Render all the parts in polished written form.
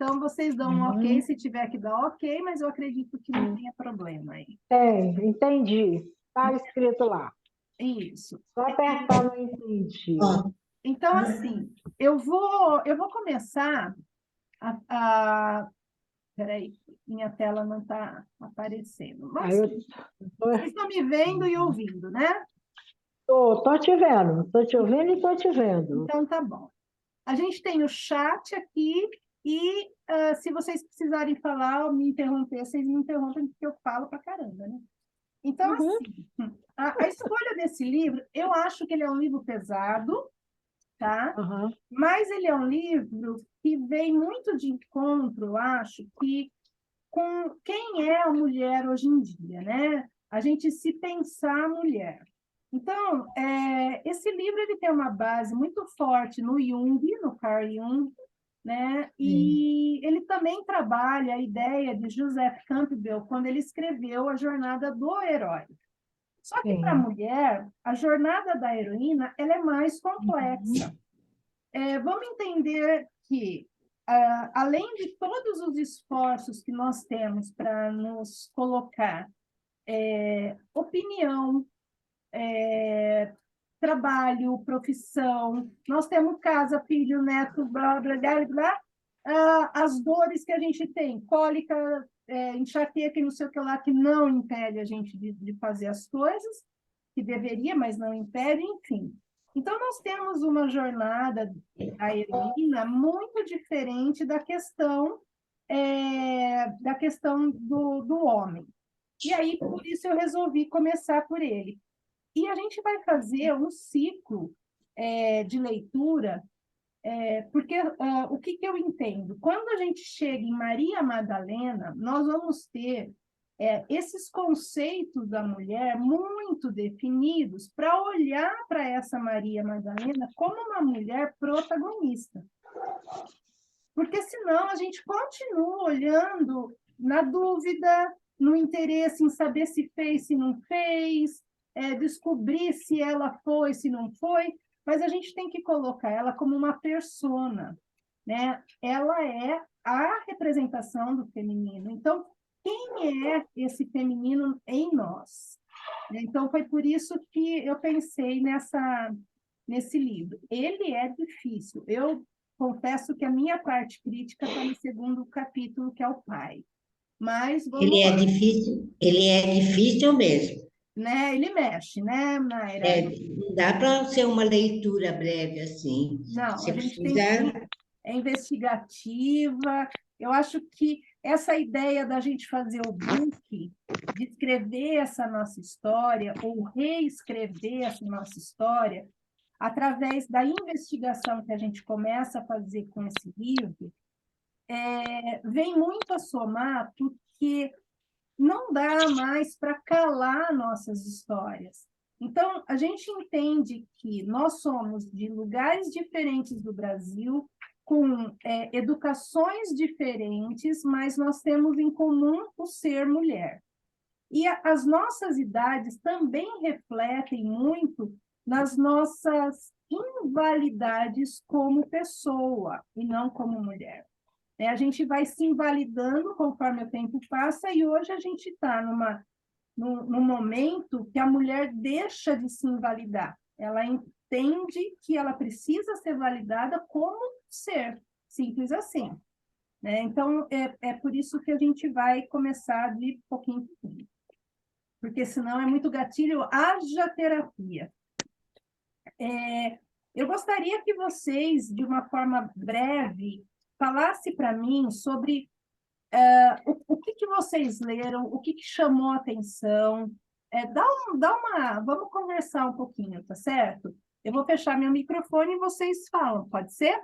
Então, vocês dão um ok se tiver que dar ok, mas eu acredito que não tenha problema aí. Tem, entendi. Está escrito lá. Isso. Só apertar no entendi. Ó, Então, assim, eu vou começar a... Peraí, minha tela não está aparecendo. Aí Mas eu vocês estão me vendo e ouvindo, né? tô te vendo, tô te ouvindo e tô te vendo. Então, tá bom. A gente tem o chat aqui e se vocês precisarem falar ou me interromper, vocês me interrompem, porque eu falo pra caramba, né? Então, Uhum. assim, a escolha desse livro, eu acho que ele é um livro pesado, tá? Aham. Mas ele é um livro que vem muito de encontro, eu acho, que com quem é a mulher hoje em dia, né? A gente se pensar mulher. Então, esse livro ele tem uma base muito forte no Jung, no Carl Jung, né? E ele também trabalha a ideia de Joseph Campbell quando ele escreveu A Jornada do Herói. Só que para a Sim. mulher, a jornada da heroína ela é mais complexa. Vamos entender que, além de todos os esforços que nós temos para nos colocar opinião, trabalho, profissão, nós temos casa, filho, neto, blá, blá, blá, blá, as dores que a gente tem, cólica, enxaqueca e não sei o que lá, que não impede a gente de fazer as coisas, que deveria, mas não impede, enfim. Então, nós temos uma jornada da heroína muito diferente da questão do homem. E aí, por isso, eu resolvi começar por ele. E a gente vai fazer um ciclo de leitura, porque o que eu entendo? Quando a gente chega em Maria Madalena, nós vamos ter esses conceitos da mulher muito definidos para olhar para essa Maria Madalena como uma mulher protagonista. Porque senão a gente continua olhando na dúvida, no interesse em saber se fez, se não fez, descobrir se ela foi, se não foi, mas a gente tem que colocar ela como uma persona, né? Ela é a representação do feminino. Então, quem é esse feminino em nós? Então, foi por isso que eu pensei nesse livro. Ele é difícil. Eu confesso que a minha parte crítica está no segundo capítulo, que é o pai. Mas vamos lá, ele é difícil mesmo. né? Ele mexe, né, Mayra? Não dá para ser uma leitura breve assim. Não, Você a gente tem que... precisa. É investigativa. Eu acho que essa ideia da gente fazer o book, de escrever essa nossa história, ou reescrever essa nossa história, através da investigação que a gente começa a fazer com esse livro, vem muito a somar, porque não dá mais para calar nossas histórias. Então, a gente entende que nós somos de lugares diferentes do Brasil, com educações diferentes, mas nós temos em comum o ser mulher. E as nossas idades também refletem muito nas nossas invalidades como pessoa e não como mulher. A gente vai se invalidando conforme o tempo passa e hoje a gente está num momento que a mulher deixa de se invalidar. Ela entende que ela precisa ser validada como ser, simples assim. Então, é por isso que a gente vai começar de pouquinho em pouquinho. Porque senão é muito gatilho, haja terapia. Eu gostaria que vocês, de uma forma breve, falassem para mim sobre o que vocês leram, o que chamou a atenção. Vamos conversar um pouquinho, tá certo? Eu vou fechar meu microfone e vocês falam, pode ser?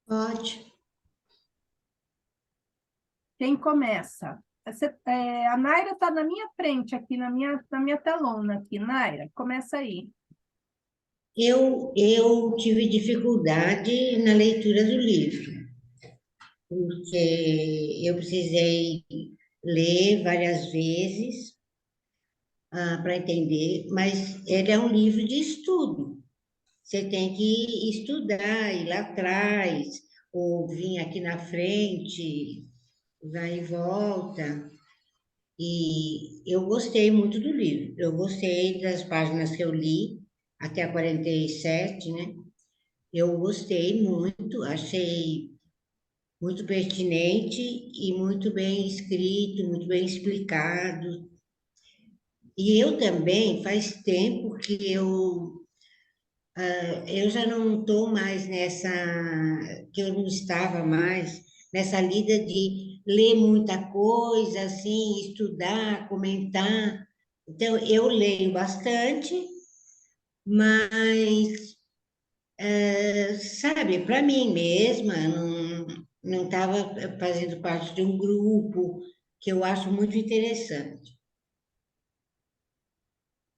Pode. Quem começa? A Naira está na minha frente aqui, na minha telona aqui. Naira, começa aí. Eu tive dificuldade na leitura do livro, porque eu precisei ler várias vezes para entender, mas ele é um livro de estudo. você tem que estudar, ir lá atrás, ou vir aqui na frente, vai e volta. E eu gostei muito do livro. Eu gostei das páginas que eu li, até a 47, né? Eu gostei muito, achei muito pertinente e muito bem escrito, muito bem explicado. E eu também, faz tempo que eu já não estou mais nessa, que eu não estava mais nessa lida de ler muita coisa, assim, estudar, comentar. Então, eu leio bastante, mas, sabe, para mim mesma, não estava fazendo parte de um grupo que eu acho muito interessante.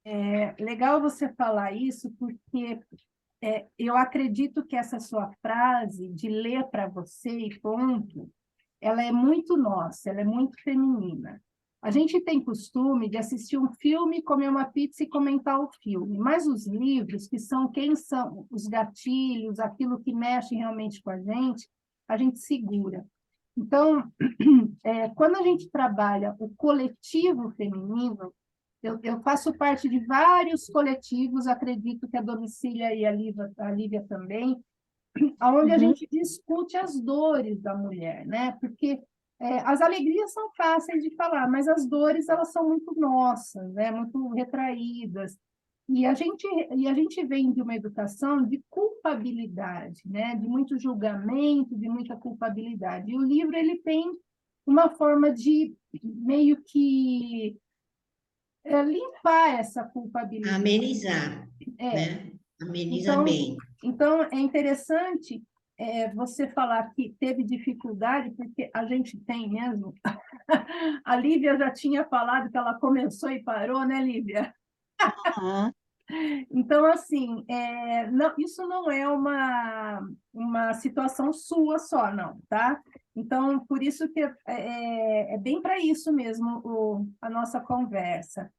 É legal você falar isso, porque eu acredito que essa sua frase de ler para você e ponto, ela é muito nossa, ela é muito feminina. A gente tem costume de assistir um filme, comer uma pizza e comentar o filme, mas os livros, que são quem são os gatilhos, aquilo que mexe realmente com a gente segura. Então, quando a gente trabalha o coletivo feminino, eu faço parte de vários coletivos, acredito que a Domicília e a Lívia também, onde a Uhum. gente discute as dores da mulher, né? Porque as alegrias são fáceis de falar, mas as dores elas são muito nossas, né? Muito retraídas. E a gente vem de uma educação de culpabilidade, né? De muito julgamento, de muita culpabilidade. E o livro ele tem uma forma de meio que limpar essa culpabilidade. Amenizar, É, né? Ameniza então, bem. então é interessante você falar que teve dificuldade, porque a gente tem mesmo. A Lívia já tinha falado que ela começou e parou, né, Lívia? Aham. Então, assim, não, isso não é uma situação sua só, não, tá? Então, por isso que é bem para isso mesmo a nossa conversa.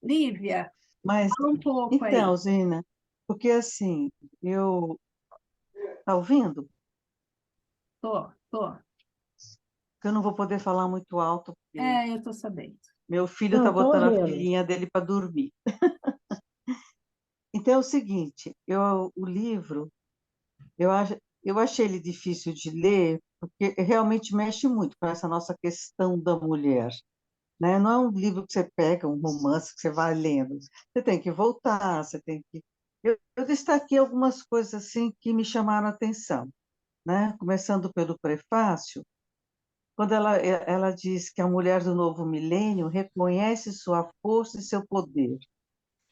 Lívia, Mas, fala um pouco aí. então, Zina, porque assim, tá ouvindo? Tô. Que eu não vou poder falar muito alto, porque Eu tô sabendo. meu filho tá Não, tô botando a ouvindo. filhinha dele para dormir. Então é o seguinte, o livro, eu achei ele difícil de ler, porque realmente mexe muito com essa nossa questão da mulher, né? Não é um livro que você pega, um romance que você vai lendo. Você tem que voltar, você tem que... Eu destaquei algumas coisas assim que me chamaram a atenção, né? Começando pelo prefácio, quando ela diz que a mulher do novo milênio reconhece sua força e seu poder,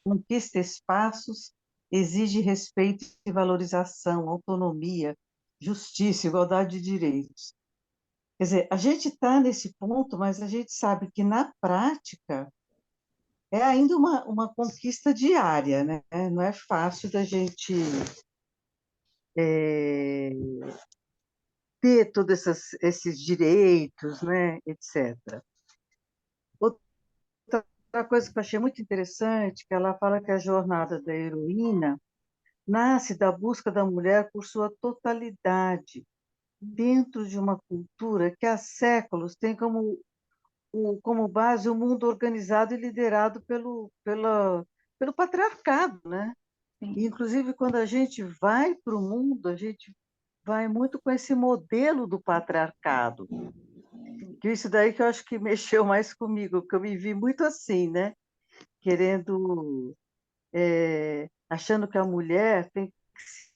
conquista espaços, exige respeito e valorização, autonomia, justiça, igualdade de direitos. Quer dizer, a gente está nesse ponto, mas a gente sabe que na prática é ainda uma conquista diária, né? Não é fácil da gente é, ter todos esses direitos, né, etc. Outra coisa que eu achei muito interessante, que ela fala que a jornada da heroína nasce da busca da mulher por sua totalidade, dentro de uma cultura que há séculos tem como base o mundo organizado e liderado pelo patriarcado, né? E, Sim. inclusive, quando a gente vai para o mundo, a gente vai muito com esse modelo do patriarcado. Que isso daí que eu acho que mexeu mais comigo, que eu me vi muito assim, né? Querendo, achando que a mulher tem que ser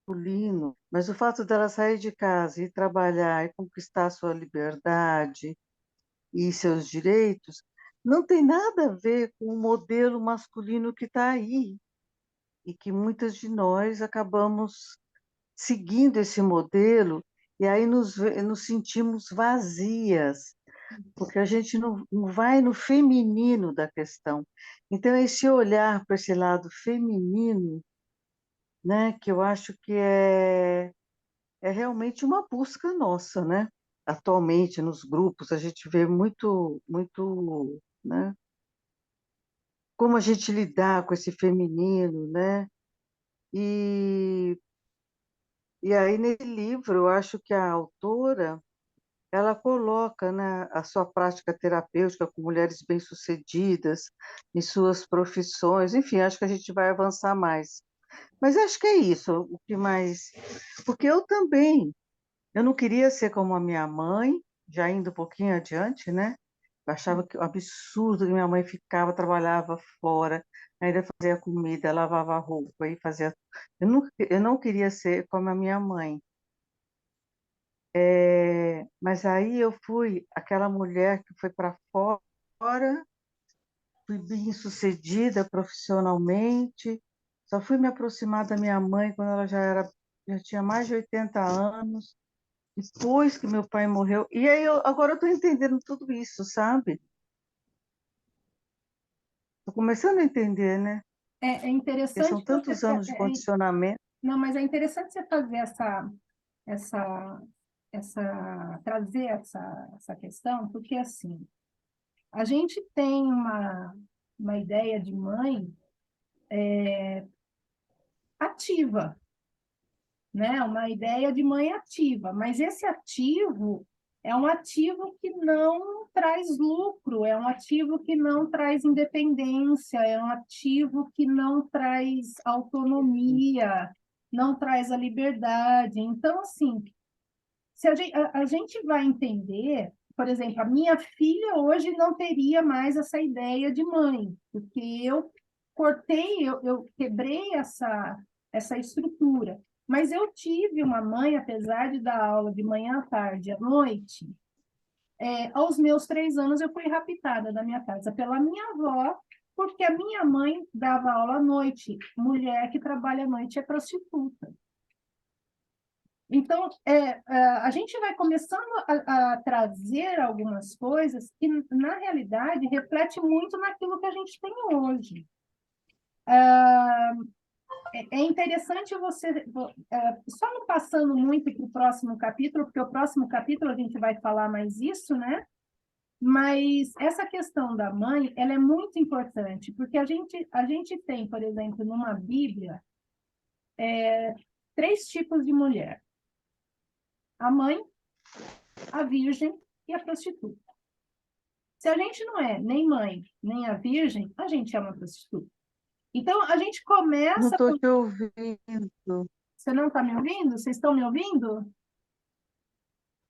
masculino, mas o fato dela sair de casa e trabalhar e conquistar sua liberdade e seus direitos não tem nada a ver com o modelo masculino que está aí e que muitas de nós acabamos seguindo esse modelo e aí nos sentimos vazias, porque a gente não vai no feminino da questão. Então, esse olhar para esse lado feminino, né, que eu acho que é realmente uma busca nossa, né? Atualmente, nos grupos, a gente vê muito, muito, né? como a gente lidar com esse feminino, né? E, e aí, nesse livro, eu acho que a autora, ela coloca, né, a sua prática terapêutica com mulheres bem-sucedidas em suas profissões, enfim, acho que a gente vai avançar mais. Mas acho que é isso, o que mais... Porque eu também, eu não queria ser como a minha mãe, já indo um pouquinho adiante, né? Eu achava que um absurdo que minha mãe ficava, trabalhava fora, ainda fazia comida, lavava roupa e fazia. Eu não queria ser como a minha mãe. Mas aí eu fui aquela mulher que foi para fora, fui bem-sucedida profissionalmente, só fui me aproximar da minha mãe quando ela já tinha mais de 80 anos, depois que meu pai morreu. E aí agora eu estou entendendo tudo isso, sabe? Estou começando a entender, né? É Porque são interessante você... tantos anos de condicionamento. não, mas é interessante você fazer essa, trazer essa questão, porque, assim, a gente tem uma ideia de mãe ativa, né? Uma ideia de mãe ativa, mas esse ativo é um ativo que não traz lucro, é um ativo que não traz independência, é um ativo que não traz autonomia, não traz a liberdade. Então, assim, se a gente vai entender, por exemplo, a minha filha hoje não teria mais essa ideia de mãe, porque eu cortei, eu quebrei essa estrutura. Mas eu tive uma mãe, apesar de dar aula de manhã, à tarde, à noite, aos meus 3 anos eu fui raptada da minha casa pela minha avó, porque a minha mãe dava aula à noite. Mulher que trabalha à noite é prostituta. Então, a gente vai começando a trazer algumas coisas que, na realidade, reflete muito naquilo que a gente tem hoje. É interessante você, só não passando muito para o próximo capítulo, porque o próximo capítulo a gente vai falar mais isso, né? Mas essa questão da mãe, ela é muito importante, porque a gente tem, por exemplo, numa Bíblia, 3 tipos de mulher: a mãe, a virgem e a prostituta. Se a gente não é nem mãe, nem a virgem, a gente é uma prostituta. Então, a gente Não começa... estou te ouvindo. Você não está me ouvindo? Vocês estão me ouvindo?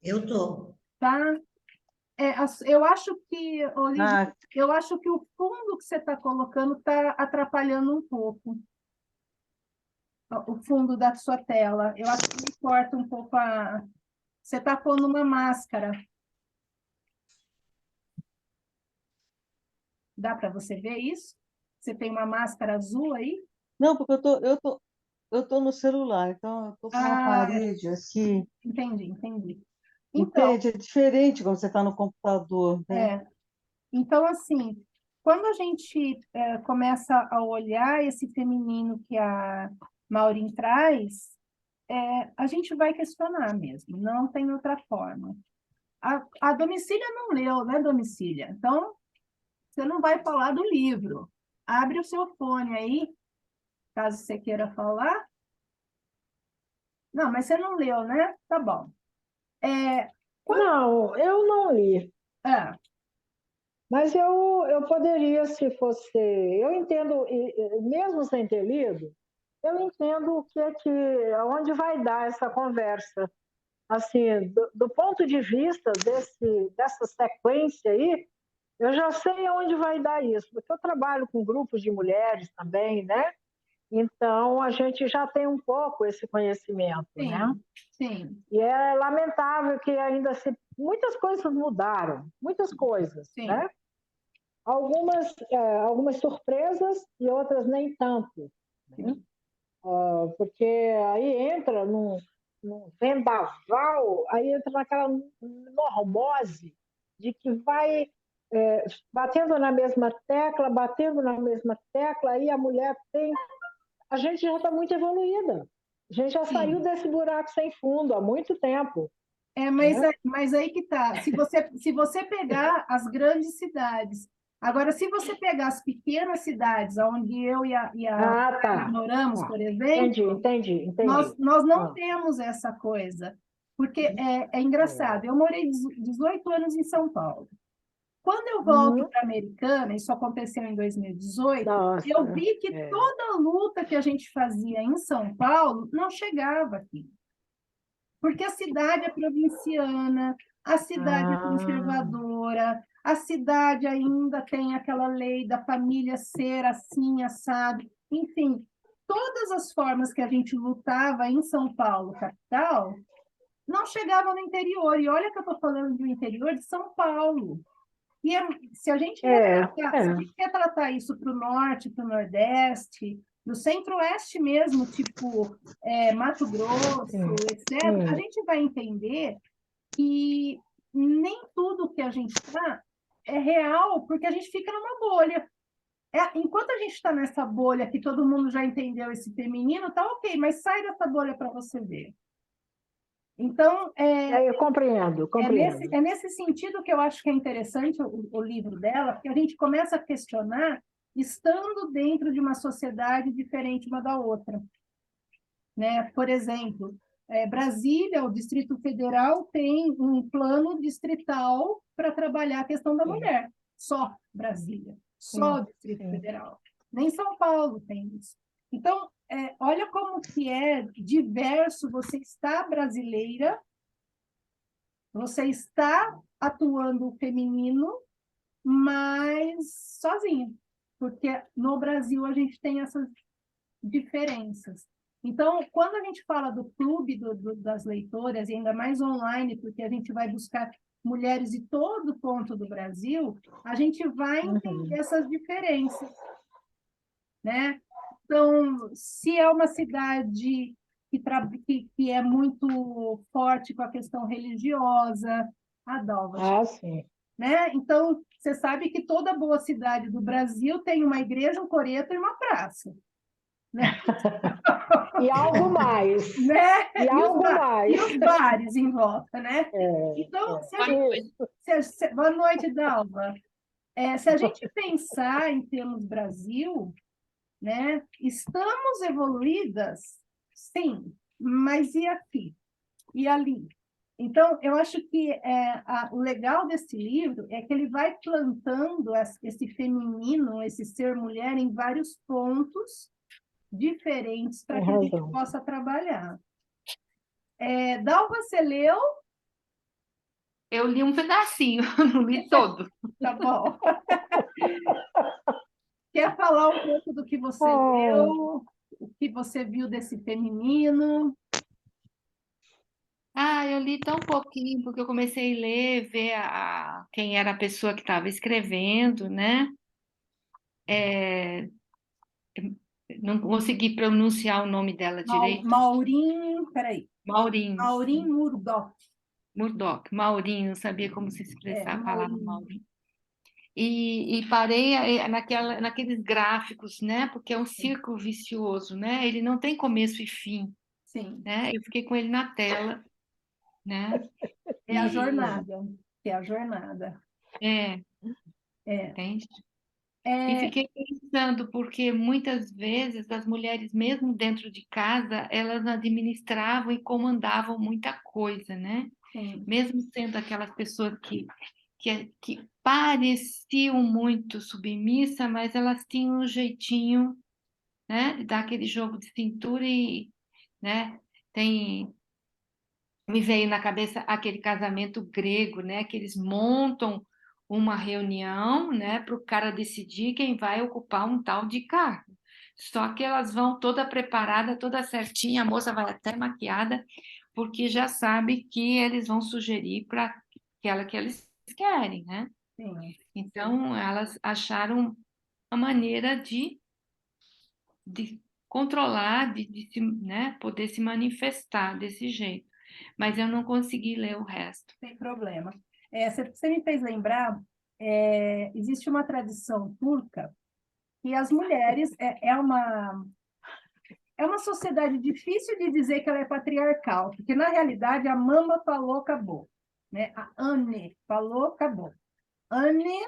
Eu tô. Tá? Eu acho que, Olivia, Ah, eu acho que o fundo que você está colocando está atrapalhando um pouco o fundo da sua tela. Eu acho que me corta um pouco a... Você está pondo uma máscara. Dá para você ver isso? Você tem uma máscara azul aí? não, porque eu tô no celular, então eu tô com uma Ah, parede aqui. entendi. Então, Entende? É diferente quando você está no computador, né? é, então, assim, quando a gente começa a olhar esse feminino que a Maureen traz, a gente vai questionar mesmo, não tem outra forma. A Domicília não leu, né, Domicília? Então, você não vai falar do livro. Abre o seu fone aí, caso você queira falar. Não, mas você não leu, né? Tá bom. É, quando, Não, eu não li. é, Mas eu poderia, se fosse. Eu entendo, mesmo sem ter lido, eu entendo o que é que, aonde vai dar essa conversa. Assim, do ponto de vista dessa sequência aí, eu já sei aonde vai dar isso, porque eu trabalho com grupos de mulheres também, né? Então, a gente já tem um pouco esse conhecimento, né? sim, E é lamentável que ainda muitas coisas mudaram, muitas coisas, sim. né? Algumas surpresas e outras nem tanto, né? Porque aí entra num vendaval, aí entra naquela normose de que vai batendo na mesma tecla, aí a mulher tem. A gente já está muito evoluída. A gente já saiu Sim. desse buraco sem fundo há muito tempo, Mas, né? mas aí que tá. Se você pegar as grandes cidades, Agora, se você pegar as pequenas cidades onde eu e a Tá. moramos, Tá. por exemplo, Entendi. nós não Ah, temos essa coisa, porque é engraçado. Eu morei 18 anos em São Paulo. Quando eu volto uhum. para a Americana, isso aconteceu em 2018, eu Nossa, vi que toda a luta que a gente fazia em São Paulo não chegava aqui. Porque a cidade é provinciana, a cidade é ah, conservadora, a cidade ainda tem aquela lei da família ser assim, assado. Enfim, todas as formas que a gente lutava em São Paulo, capital, não chegavam no interior. E olha que eu estou falando do interior de São Paulo. E se a gente retratar isso para o norte, para o nordeste, no centro-oeste mesmo, tipo Mato sim, Grosso, etc., a sim. gente vai entender que nem tudo que a gente está é real, porque a gente fica numa bolha. Enquanto a gente está nessa bolha que todo mundo já entendeu esse feminino, tá ok, mas sai dessa bolha para você ver. Então, Eu compreendo. é nesse sentido que eu acho que é interessante o livro dela, porque a gente começa a questionar estando dentro de uma sociedade diferente uma da outra. Né? Por exemplo, Brasília, o Distrito Federal, tem um plano distrital para trabalhar a questão da Sim, mulher. Só Brasília, só o sim, Distrito sim. Federal. Nem São Paulo tem isso. Então, olha como que é diverso você estar brasileira, você está atuando o feminino, mas sozinha, porque no Brasil a gente tem essas diferenças. Então, quando a gente fala do clube das leitoras, e ainda mais online, porque a gente vai buscar mulheres de todo ponto do Brasil, a gente vai entender Uhum. essas diferenças, né? Então, se é uma cidade que é muito forte com a questão religiosa, a Dalva, Sim. né? Então, você sabe que toda boa cidade do Brasil tem uma igreja, um coreto e uma praça, né? E algo mais. Né? E algo E mais. os bares em volta, né? É, Então, isso. boa noite, Dalva. Se a gente pensar em termos Brasil, né? Estamos evoluídas, sim, mas e aqui? E ali? Então, eu acho que o legal desse livro é que ele vai plantando esse feminino, esse ser mulher, em vários pontos diferentes para Tem que a gente razão. possa trabalhar. Dalva, você leu? Eu li um pedacinho, não li todo. Tá bom. Quer falar um pouco do que você Ah, leu, o que você viu desse feminino? Eu li tão pouquinho, porque eu comecei a ler, ver quem era a pessoa que estava escrevendo, né? Não consegui pronunciar o nome dela direito. Peraí. Maurinho, Maureen Murdoch. Murdoch, Maurinho, não sabia como se expressar a palavra Maureen. Maurinho. E parei naqueles gráficos, né? Porque é um círculo vicioso, né? Ele não tem começo e fim, Sim, né? Eu fiquei com ele na tela, né? é a E jornada. É a jornada. é, É. entende? E É, fiquei pensando, porque muitas vezes as mulheres, mesmo dentro de casa, elas administravam e comandavam muita coisa, né? sim, Mesmo sendo aquelas pessoas que pareciam muito submissa, mas elas tinham um jeitinho, né, de dar aquele jogo de cintura e, né, me veio na cabeça aquele casamento grego, né, que eles montam uma reunião, né, para o cara decidir quem vai ocupar um tal de cargo. Só que elas vão toda preparada, toda certinha, a moça vai até maquiada, porque já sabe que eles vão sugerir para aquela que eles querem, né? sim. Então, elas acharam a maneira de controlar, né, poder se manifestar desse jeito. Mas eu não consegui ler o resto. Sem problema. Você me fez lembrar, existe uma tradição turca que as mulheres é uma sociedade difícil de dizer que ela é patriarcal, porque na realidade a mama falou, acabou, né? A Anne falou, acabou. Anne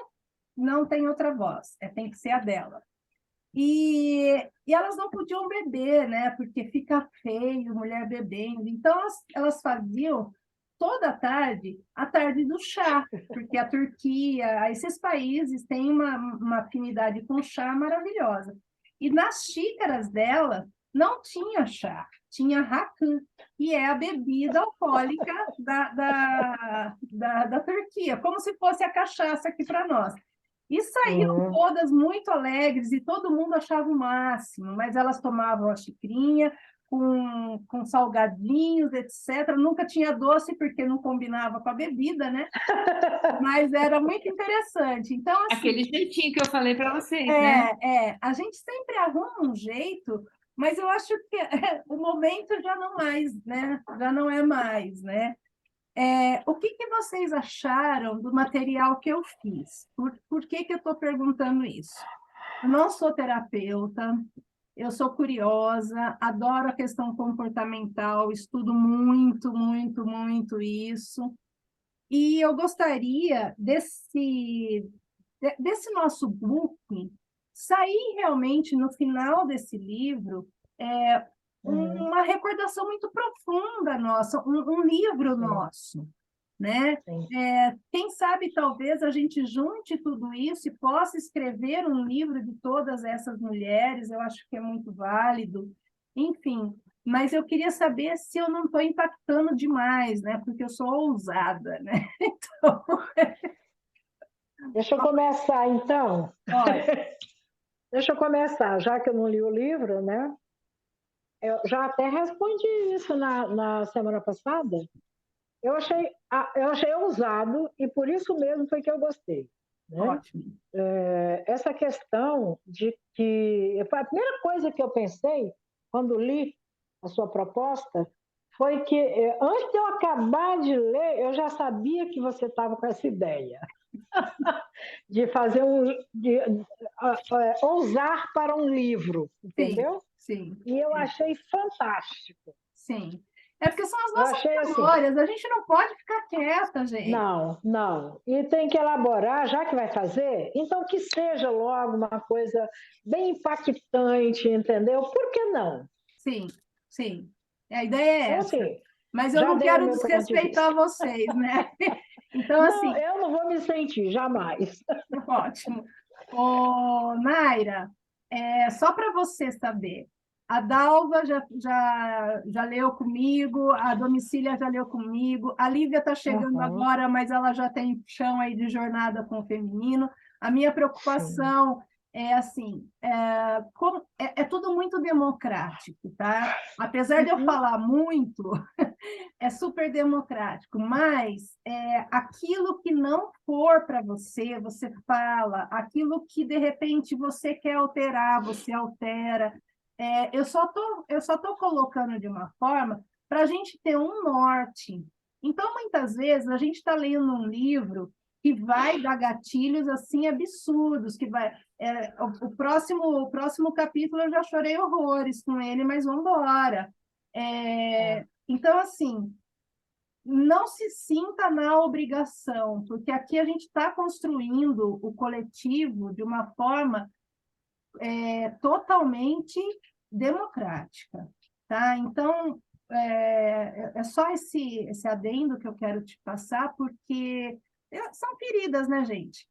não tem outra voz, tem que ser a dela. E elas não podiam beber, né? Porque fica feio, mulher bebendo. Então, elas faziam toda a tarde do chá, porque a Turquia, esses países têm uma afinidade com chá maravilhosa. E nas xícaras dela não tinha chá, tinha rakı, que é a bebida alcoólica da Turquia, como se fosse a cachaça aqui para nós. E saíram todas muito alegres e todo mundo achava o máximo, mas elas tomavam a xicrinha com salgadinhos, etc. Nunca tinha doce porque não combinava com a bebida, né? Mas era muito interessante. Então, assim, Aquele jeitinho que eu falei para vocês, né? a gente sempre arruma um jeito, mas eu acho que o momento já não mais, né? Já não é mais, né? O que vocês acharam do material que eu fiz? Por que eu estou perguntando isso? Eu não sou terapeuta, eu sou curiosa, adoro a questão comportamental, estudo muito, muito, muito isso. E eu gostaria desse nosso book sair realmente no final desse livro uma recordação muito profunda nossa, um livro nosso, né? Quem sabe talvez a gente junte tudo isso e possa escrever um livro de todas essas mulheres, eu acho que é muito válido, enfim. Mas eu queria saber se eu não estou impactando demais, né? Porque eu sou ousada, né? Então, Deixa eu começar, então. olha, Deixa eu começar, já que eu não li o livro, né? Eu já até respondi isso na semana passada. Eu achei ousado e por isso mesmo foi que eu gostei, né? ótimo. Essa questão de que... A primeira coisa que eu pensei quando li a sua proposta foi que, antes de eu acabar de ler, eu já sabia que você estava com essa ideia de fazer ousar para um livro, entendeu? Sim, E eu achei fantástico. sim. É porque são as Eu nossas achei assim, memórias, a gente não pode ficar quieta, gente. não. E tem que elaborar, já que vai fazer, então que seja logo uma coisa bem impactante, entendeu? Por que não? Sim. A ideia é Então, essa. assim, Mas eu já não dei o quero meu ponto de vista. desrespeitar vocês, né? Então, Não, assim, eu não vou me sentir, jamais. ótimo. Ô, Naira, só para você saber, a Dalva já leu comigo, a Domicília já leu comigo, a Lívia está chegando agora, mas ela já tem chão aí de jornada com o feminino. A minha preocupação é assim, é tudo muito democrático, tá? Apesar de eu falar muito, é super democrático, mas aquilo que não for para você, você fala, aquilo que de repente você quer alterar, você altera. Eu só tô colocando de uma forma para a gente ter um norte. Então, muitas vezes, a gente está lendo um livro que vai dar gatilhos assim absurdos, que vai. O próximo capítulo eu já chorei horrores com ele, mas vamos embora. Então, assim, não se sinta na obrigação, porque aqui a gente está construindo o coletivo de uma forma totalmente democrática, tá? Então, é só esse adendo que eu quero te passar, porque são feridas, né, gente?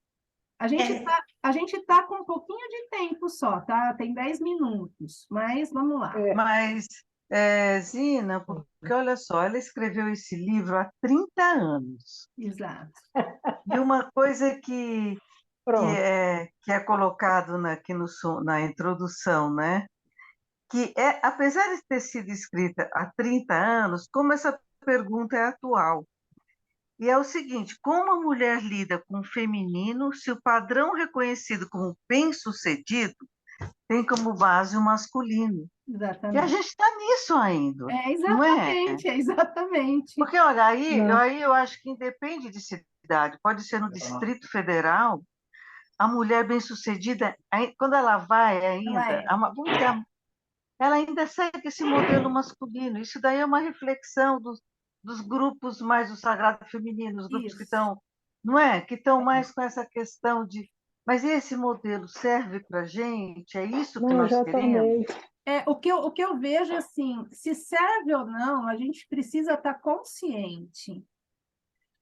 A gente tá com um pouquinho de tempo só, tá? Tem 10 minutos, mas vamos lá. Mas, Zina, porque olha só, ela escreveu esse livro há 30 anos. Exato. E uma coisa que Pronto. é colocado aqui na introdução, né? Que apesar de ter sido escrita há 30 anos, como essa pergunta é atual. E é o seguinte: como a mulher lida com o feminino se o padrão reconhecido como bem-sucedido tem como base o masculino? Exatamente. E a gente está nisso ainda, não é? Exatamente. Porque, olha, aí eu acho que independe de cidade, pode ser no Distrito Federal, a mulher bem-sucedida, quando ela vai ainda, ela ainda segue esse modelo masculino. Isso daí é uma reflexão dos grupos mais do sagrado feminino, os grupos que estão, não é? Que estão mais com essa questão de Mas esse modelo serve para a gente? É isso que Não, nós já queremos? tomei. O que eu vejo, assim, se serve ou não, a gente precisa estar consciente.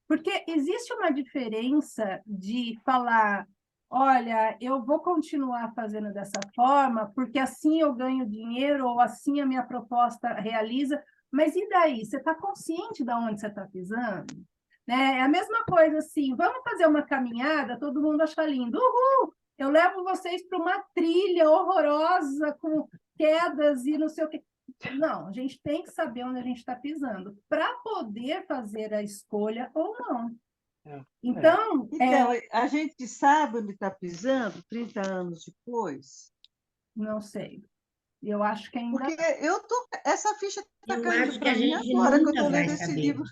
Porque existe uma diferença de falar, olha, eu vou continuar fazendo dessa forma, porque assim eu ganho dinheiro, ou assim a minha proposta realiza, mas e daí? Você está consciente de onde você está pisando? Né? É a mesma coisa assim, vamos fazer uma caminhada, todo mundo acha lindo. Uhul! Eu levo vocês para uma trilha horrorosa, com quedas e não sei o quê. Não, a gente tem que saber onde a gente está pisando para poder fazer a escolha ou não. Então, Então, a gente sabe onde está pisando 30 anos depois? não sei. Eu acho que ainda Porque essa ficha está Eu caindo acho que para a mim gente agora que eu nunca estou vai lendo esse saber. livro.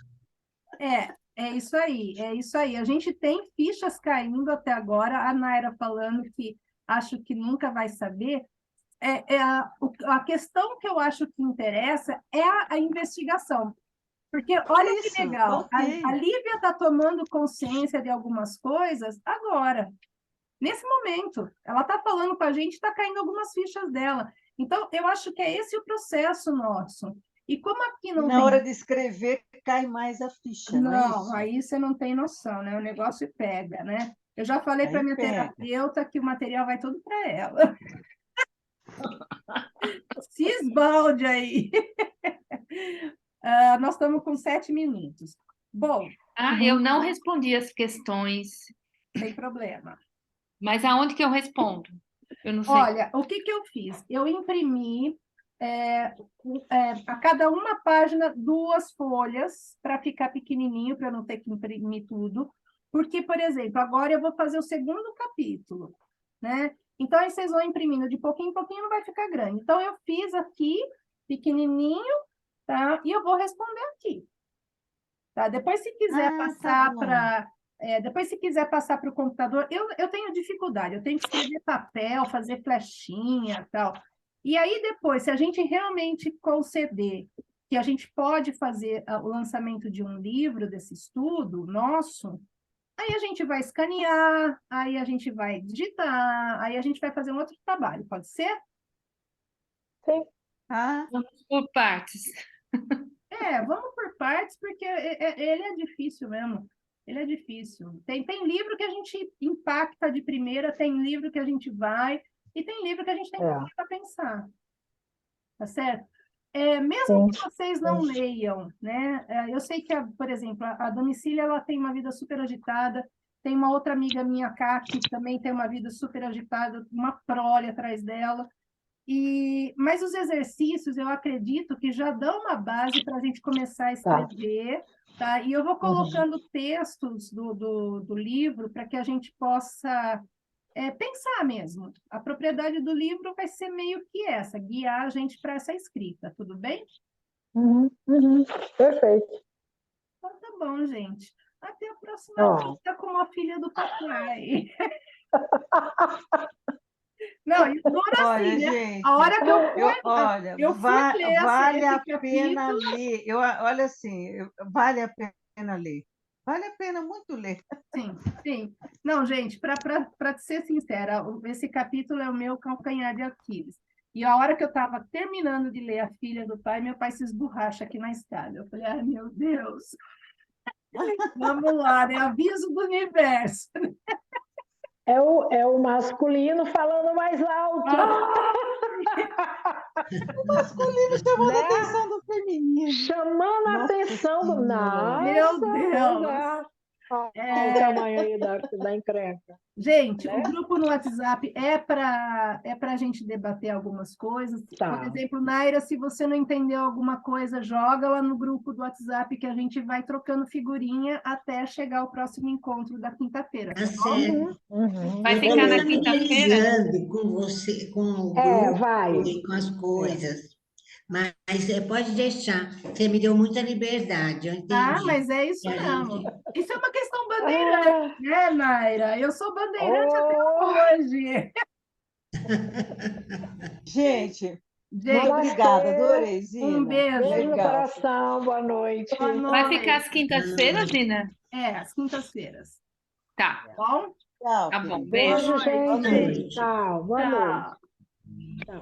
é isso aí, é isso aí. A gente tem fichas caindo até agora. A Naira falando que acho que nunca vai saber. A questão que eu acho que interessa é a investigação. Porque olha que Isso, legal, a ok. Lívia está tomando consciência de algumas coisas agora. Nesse momento, ela está falando com a gente, está caindo algumas fichas dela. Então, eu acho que é esse o processo nosso. E como aqui E não na hora tem. de escrever, cai mais a ficha, não é Não, isso? aí você não tem noção, né? O negócio pega, né? Eu já falei para Aí minha pega. terapeuta que o material vai todo para ela. Se esbalde aí. Nós estamos com 7 minutos. Bom, Eu não respondi as questões, sem problema. mas aonde que eu respondo? Eu não sei. Olha, o que eu fiz? Eu imprimi a cada uma página 2 folhas para ficar pequenininho, para não ter que imprimir tudo. Porque, por exemplo, agora eu vou fazer o segundo capítulo, né? Então, aí vocês vão imprimindo de pouquinho em pouquinho, não vai ficar grande. Então, eu fiz aqui, pequenininho, tá? E eu vou responder aqui. Tá? Depois, se quiser Ah, tá passar bom. para depois, se quiser passar para o computador, eu tenho dificuldade, eu tenho que escrever papel, fazer flechinha tal. E aí, depois, se a gente realmente conceder que a gente pode fazer o lançamento de um livro desse estudo nosso, aí a gente vai escanear, aí a gente vai digitar, aí a gente vai fazer um outro trabalho, pode ser? Sim. Ah, Vamos por partes. Vamos por partes, porque ele é difícil mesmo. Ele é difícil. Tem livro que a gente impacta de primeira, tem livro que a gente vai, e tem livro que a gente tem que parar para pensar. Tá certo? Mesmo Sim, que vocês não sim. leiam, né? Eu sei que, por exemplo, a Domicília, ela tem uma vida super agitada, tem uma outra amiga minha, cá, que também tem uma vida super agitada, uma prole atrás dela. Mas os exercícios, eu acredito que já dão uma base para a gente começar a Tá. escrever, tá? E eu vou colocando textos do livro para que a gente possa pensar mesmo. A propriedade do livro vai ser meio que essa, guiar a gente para essa escrita, tudo bem? Perfeito. Então tá bom, gente. Até a próxima Ó, vista com a filha do papai. Não, e dura assim, olha, né? gente, A hora que olha, eu fui ler vale esse a pena capítulo. ler. Olha assim, vale a pena ler. Vale a pena muito ler. Sim, sim. Não, gente, para ser sincera, esse capítulo é o meu calcanhar de Aquiles. E a hora que eu estava terminando de ler A Filha do Pai, meu pai se esborracha aqui na escada. Eu falei, ai, meu Deus, vamos lá, né? Aviso do universo. é o masculino falando mais alto. O masculino chamando a Né? atenção do feminino. Chamando a Nossa atenção do. Senhora. Meu Nossa, Deus! pois é. Olha o tamanho aí da encrenca. Gente, o Né? grupo no WhatsApp é para a gente debater algumas coisas. Por Tá. exemplo, Naira, se você não entendeu alguma coisa, joga lá no grupo do WhatsApp que a gente vai trocando figurinha até chegar ao próximo encontro da quinta-feira. Tá certo. Vai Eu ficar estou me na Beleza. quinta-feira? familiarizando com você, com o grupo Vai. e com as É. coisas. Mas pode deixar. Você me deu muita liberdade, eu Ah, entendi. mas é isso E a mesmo. gente. Isso é uma questão bandeirante, Ah, né, Naira? Eu sou bandeirante até oh, hoje. Gente, muito Gente, obrigada. namastê. Adorei, um Zina. beijo. Beijo no Legal. coração. Boa Boa noite. Vai ficar noite. às quintas-feiras, Zina? Às quintas-feiras. Tá. Tá bom? Tchau, Tá bom, querida. beijo. Beijo, Boa gente. noite. Tchau. Boa noite. Tchau. Tchau.